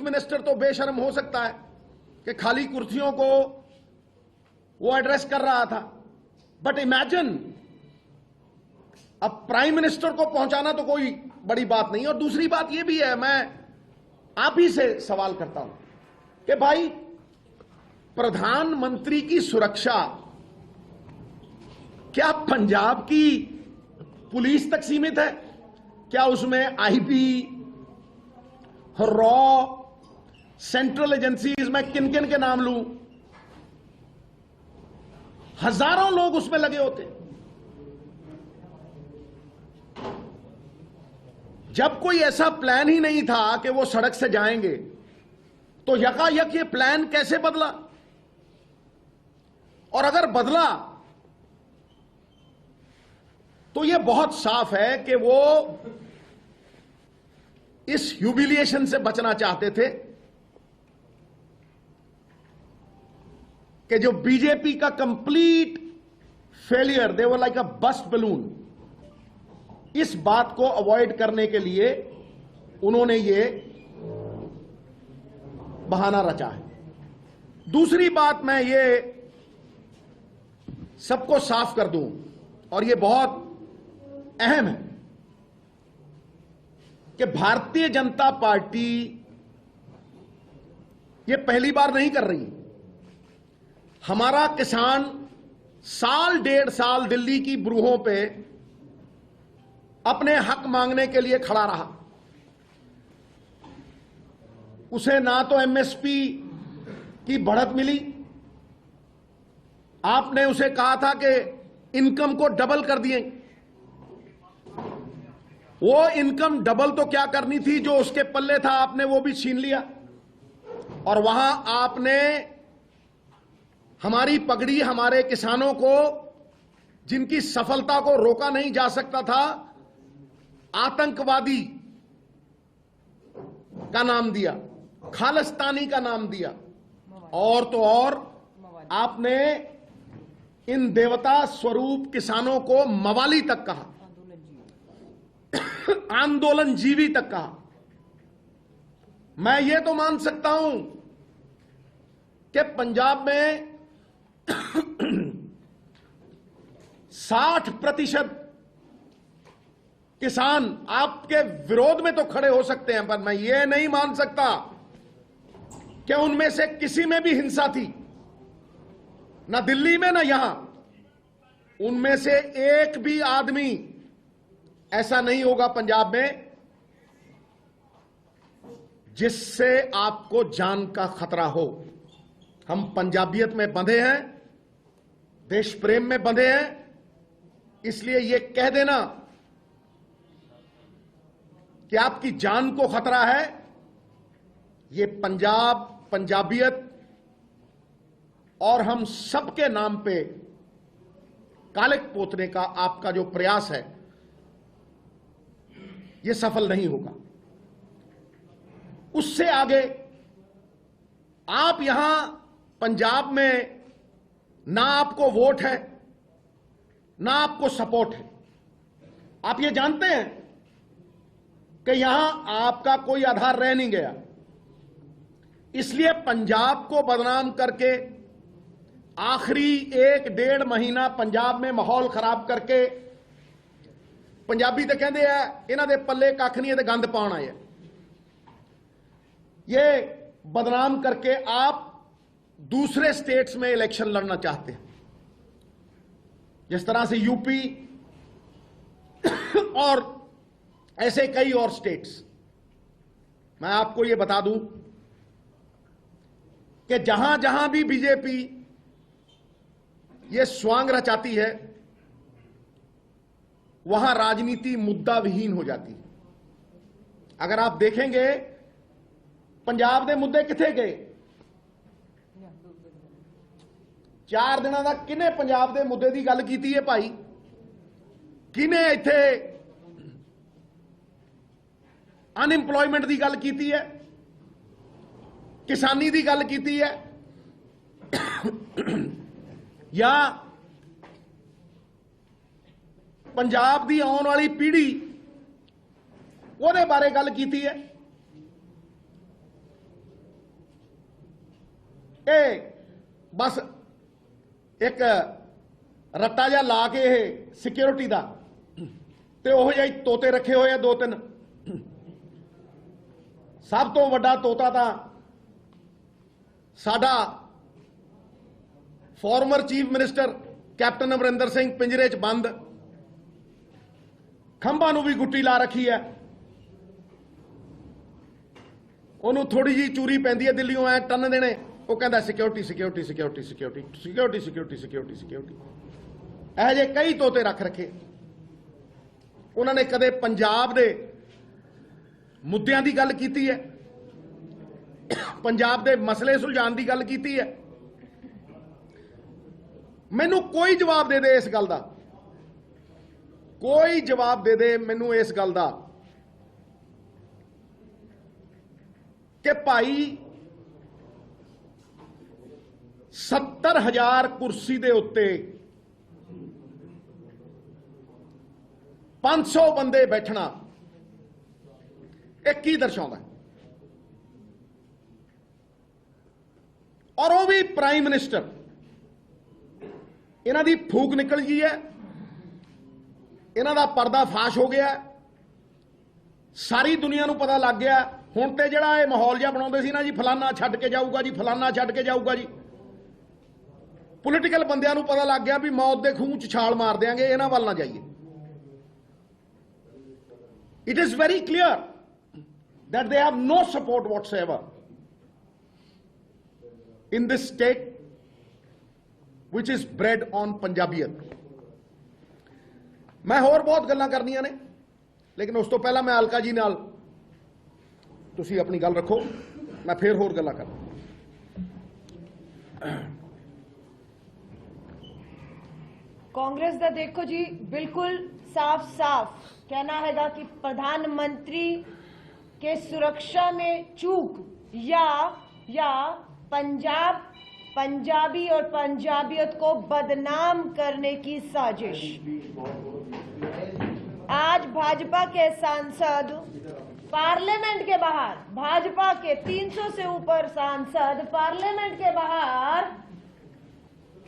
Chief minister तो बेशर्म हो सकता है कि खाली कुर्सियों को वो एड्रेस कर रहा था, बट इमेजिन अब प्राइम मिनिस्टर को पहुंचाना तो कोई बड़ी बात नहीं। और दूसरी बात यह भी है, मैं आप ही से सवाल करता हूं कि भाई प्रधानमंत्री की सुरक्षा क्या पंजाब की पुलिस तक सीमित है? क्या उसमें आईबी, रॉ, सेंट्रल एजेंसीज, मैं किन किन के नाम लूं, हजारों लोग उसमें लगे होते। जब कोई ऐसा प्लान ही नहीं था कि वो सड़क से जाएंगे, तो यकायक ये प्लान कैसे बदला? और अगर बदला तो ये बहुत साफ है कि वो इस ह्यूमिलिएशन से बचना चाहते थे कि जो बीजेपी का complete failure, they were like a burst balloon, इस बात को अवॉइड करने के लिए उन्होंने ये बहाना रचा है। दूसरी बात मैं ये सबको साफ कर दूं, और ये बहुत अहम है कि भारतीय जनता पार्टी ये पहली बार नहीं कर रही। हमारा किसान साल डेढ़ साल दिल्ली की ब्रूहों पे अपने हक मांगने के लिए खड़ा रहा। उसे ना तो एमएसपी की बढ़त मिली, आपने उसे कहा था कि इनकम को डबल कर दिए। वो इनकम डबल तो क्या करनी थी, जो उसके पल्ले था आपने वो भी छीन लिया। और वहां आपने हमारी पगड़ी, हमारे किसानों को, जिनकी सफलता को रोका नहीं जा सकता था, आतंकवादी का नाम दिया, खालिस्तानी का नाम दिया, और तो और आपने इन देवता स्वरूप किसानों को मवाली तक कहा, आंदोलन जीवी तक कहा। मैं ये तो मान सकता हूं कि पंजाब में 60% किसान आपके विरोध में तो खड़े हो सकते हैं, पर मैं ये नहीं मान सकता कि उनमें से किसी में भी हिंसा थी, ना दिल्ली में ना यहां। उनमें से एक भी आदमी ऐसा नहीं होगा पंजाब में जिससे आपको जान का खतरा हो। हम पंजाबियत में बंधे हैं, देश प्रेम में बंधे हैं, इसलिए यह कह देना कि आपकी जान को खतरा है, यह पंजाब, पंजाबियत और हम सबके नाम पे कालिक पोतने का आपका जो प्रयास है, यह सफल नहीं होगा। उससे आगे आप यहां पंजाब में ना आपको वोट है, ना आपको सपोर्ट है। आप ये जानते हैं कि यहां आपका कोई आधार रह नहीं गया, इसलिए पंजाब को बदनाम करके आखिरी 1-1.5 महीना पंजाब में माहौल खराब करके, पंजाबी तो कहते हैं इन्हां दे पल्ले कख नहीं है ते गंद पाउण आए, ये बदनाम करके आप दूसरे स्टेट्स में इलेक्शन लड़ना चाहते हैं, जिस तरह से यूपी और ऐसे कई और स्टेट्स। मैं आपको यह बता दूं कि जहां जहां भी बीजेपी ये स्वांग रचाती है, वहां राजनीति मुद्दा विहीन हो जाती है। अगर आप देखेंगे पंजाब के मुद्दे किथे गए, 4 दिनों का किने पंजाब के मुद्दे की गल की है भाई? किने इत्थे अनएम्प्लॉयमेंट की गल की है, किसानी की गल की है, या पंजाब की आने वाली पीढ़ी ਉਹਦੇ बारे गल की है? ਇਹ ਬਸ ਇੱਕ ਰੱਟਾ ਜਿਹਾ ਲਾ ਕੇ ਇਹ ਸਿਕਿਉਰਿਟੀ ਦਾ ਤੇ ਉਹ ਜਿਹੇ ਤੋਤੇ ਰੱਖੇ ਹੋਏ ਆ 2-3। ਸਭ ਤੋਂ ਵੱਡਾ ਤੋਤਾ ਤਾਂ ਸਾਡਾ farmer chief minister captain Amarinder Singh ਪਿੰਜਰੇ 'ਚ ਬੰਦ, ਖੰਭਾਂ ਨੂੰ ਵੀ ਗੁੱਟੀ ਲਾ ਰੱਖੀ ਹੈ। ਉਹਨੂੰ ਥੋੜੀ ਜੀ ਚੂਰੀ ਪੈਂਦੀ ਹੈ ਦਿੱਲੀੋਂ ਐ ਟੰਨ ਦੇਣੇ, ਉਹ ਕਹਿੰਦਾ security security security security security security security security. ਇਹੋ ਜਿਹੇ ਕਈ ਤੋਤੇ ਰੱਖ ਰੱਖੇ। ਉਹਨਾਂ ਨੇ ਕਦੇ ਪੰਜਾਬ ਦੇ ਮੁੱਦਿਆਂ ਦੀ ਗੱਲ ਕੀਤੀ ਹੈ, ਪੰਜਾਬ ਦੇ ਮਸਲੇ ਸੁਲਝਾਉਣ ਦੀ ਗੱਲ ਕੀਤੀ ਹੈ? ਮੈਨੂੰ ਕੋਈ ਜਵਾਬ ਦੇ ਦੇ ਇਸ ਗੱਲ ਦਾ, ਕੋਈ ਜਵਾਬ ਦੇ ਦੇ ਮੈਨੂੰ ਇਸ ਗੱਲ ਦਾ ਕਿ ਭਾਈ 70,000 ਕੁਰਸੀ ਦੇ ਉੱਤੇ 500 ਬੰਦੇ ਬੈਠਣਾ ਇਹ ਕੀ ਦਰਸਾਉਂਦਾ? ਔਰ ਉਹ ਵੀ ਪ੍ਰਾਈਮ ਮਿਨਿਸਟਰ। ਇਹਨਾਂ ਦੀ ਫੂਕ ਨਿਕਲ ਗਈ ਹੈ, ਇਹਨਾਂ ਦਾ ਪਰਦਾ ਫਾਸ਼ ਹੋ ਗਿਆ, ਸਾਰੀ ਦੁਨੀਆ ਨੂੰ ਪਤਾ ਲੱਗ ਗਿਆ। ਹੁਣ ਤੇ ਜਿਹੜਾ ਇਹ ਮਾਹੌਲ ਜਿਹਾ ਬਣਾਉਂਦੇ ਸੀ ਨਾ ਜੀ, ਫਲਾਨਾ ਛੱਡ ਕੇ ਜਾਊਗਾ ਜੀ, ਫਲਾਨਾ ਛੱਡ ਕੇ ਜਾਊਗਾ ਜੀ, ਪੋਲੀਟੀਕਲ ਬੰਦਿਆਂ ਨੂੰ ਪਤਾ ਲੱਗ ਗਿਆ ਵੀ ਮੌਤ ਦੇ ਖੂਹ 'ਚ ਛਾਲ ਮਾਰ ਦਿਆਂਗੇ, ਇਹਨਾਂ ਵੱਲ ਨਾ ਜਾਈਏ। It is very clear that they have no support whatsoever in this state which is bred on Punjabiyat. मैं होर बहुत गल्लां करनियां ने, लेकिन उस तो पहला मैं अलका जी नाल तुसी अपनी गल रखो, मैं फिर होर गल्लां कर। कांग्रेस का देखो जी बिल्कुल साफ साफ कहना हैगा कि प्रधानमंत्री के सुरक्षा में चूक या पंजाबी और पंजाबियत को बदनाम करने की साजिश। आज भाजपा के सांसद पार्लियामेंट के बाहर, भाजपा के 300 से ऊपर सांसद पार्लियामेंट के बाहर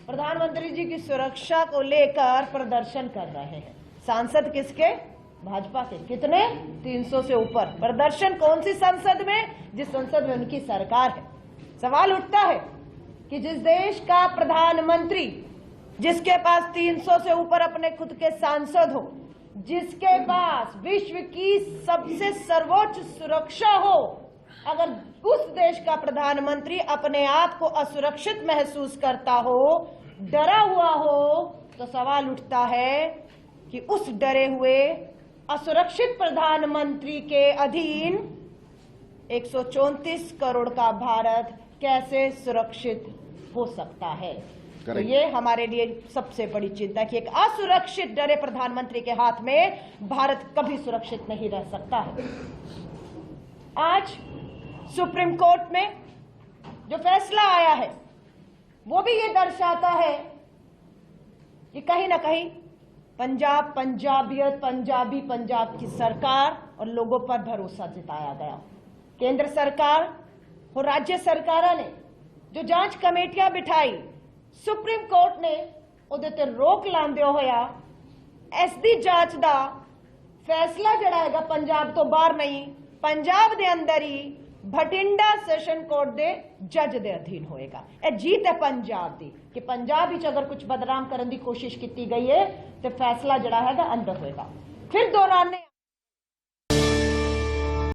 प्रधानमंत्री जी की सुरक्षा को लेकर प्रदर्शन कर रहे हैं। सांसद किसके? भाजपा के। कितने? 300 से ऊपर। प्रदर्शन कौन सी संसद में? जिस संसद में उनकी सरकार है। सवाल उठता है कि जिस देश का प्रधानमंत्री, जिसके पास 300 से ऊपर अपने खुद के सांसद हो, जिसके पास विश्व की सबसे सर्वोच्च सुरक्षा हो, अगर उस देश का प्रधानमंत्री अपने आप को असुरक्षित महसूस करता हो, डरा हुआ हो, तो सवाल उठता है कि उस डरे हुए असुरक्षित प्रधानमंत्री के अधीन 134 करोड़ का भारत कैसे सुरक्षित हो सकता है? तो ये हमारे लिए सबसे बड़ी चिंता कि एक असुरक्षित डरे प्रधानमंत्री के हाथ में भारत कभी सुरक्षित नहीं रह सकता है। आज सुप्रीम कोर्ट में जो फैसला आया है वो भी ये दर्शाता है कि कहीं ना कहीं पंजाब, पंजाबियत, पंजाब की सरकार और लोगों पर भरोसा जताया गया। केंद्र सरकार और राज्य सरकारों ने जो जांच कमेटियां बिठाई, सुप्रीम कोर्ट ने उहदे ते रोक लांदे होया एसदी जांच दा फैसला जिहड़ा हैगा पंजाब तो बाहर नहीं, पंजाब दे अंदर ही भटिंडा सैशन कोर्ट दे जज दे अधीन होएगा। यह जीत है पंजाब दी कि पंजाब विच अगर कुछ बदनाम करने की कोशिश की गई है तो फैसला जिहड़ा हैगा अंदर होएगा। फिर दोहराने